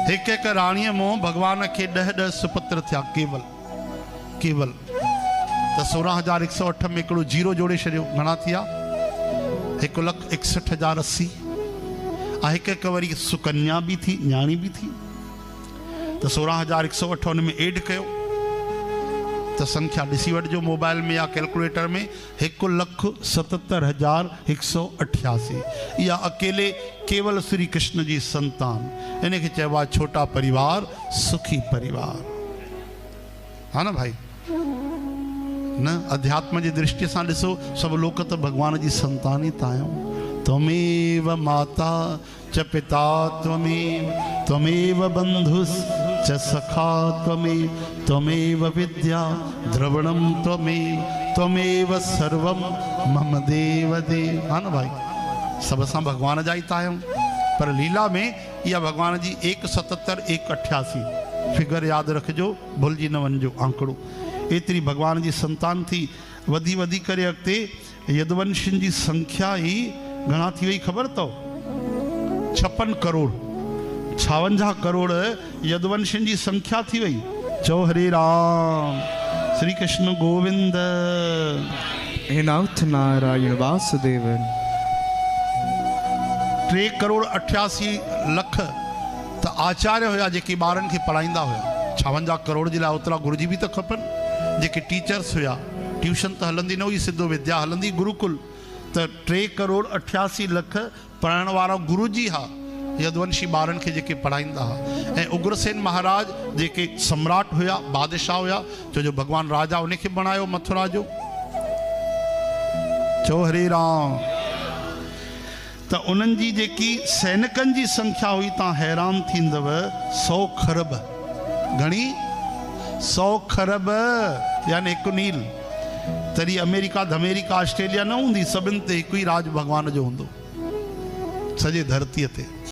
एक एक राणीअ मों भगवान के 10-10 सुपुत्र थिया केवल केवल। तो 16,108 में हिकिड़ो जीरो जोड़े छॾियो, घणा थिया? 1,61,080। हिकु हिकु वरी सुकन्या भी थी, न्याणी भी थी। तो 16,108 हुन में एड कयो तो संख्या ॾिसी वठिजो मोबाइल में या कैलकुलेटर में, 1,77,188। या अकेले केवल श्री कृष्ण जी संतान। इनके चइबो छोटा परिवार सुखी परिवार, हा न भाई न? अध्यात्म की दृष्टि से ॾिसो, सब लोग तो भगवान जी संतान ही आहियूं। त्वमेव माता च पिता त्वमेव, त्वमेव बंधुस् च सखा त्वमेव, त्वमेव विद्या द्रवणम त्वमेव, त्वमेव सर्वम मम देव देव। हाँ न भाई, सब असां भगवान जा ही आहियूं। पर लीला में या भगवान जी 177 188 फिगर याद रखिजो, भुलिजी न वञिजो आंकड़ो। एतरी भगवान जी संतान थी। वधी वधी करे अॻिते यदुवंशियुनि जी संख्या ही घणा थी वई ख़बर अथव? 56 करोड़, 56 करोड़ यदुवंशियुनि जी संख्या थी वई। चओ हरे राम, श्री कृष्ण गोविंद। हे नाथ नारायण वासुदेव। 3,88,00,000 त आचार्य हुया जेके ॿारनि खे पढ़ाईंदा हुया। 56 करोड़ जे लाइ ओतिरा गुरुजी बि त खपनि। जेके टीचर्स हुया, ट्यूशन त हलंदी न हुई, सिधो विद्या हलंदी गुरुकुल। त 3,88,00,000 पढ़ाइण वारा गुरुजी हा, यदुवंशी ॿारनि खे जेके पढ़ाईंदा हा। ऐं उग्रसेन महाराज जेके सम्राट हुया, बादशाह हुया, छो जो भगवान राजा उनखे बणायो मथुरा जो। चओ हरे राम। त उन्हनि जी जेकी सैनिकनि जी संख्या हुई, तव्हां हैरान थींदव, 100 खरब। घणी? 100 खरब, यानी 1 नील। तरी अमेरिका धमेरिका ऑस्ट्रेलिया न हूंदी, सभिनि ते हिकु ही राज भगवान जो हूंदो सॼे धरतीअ ते।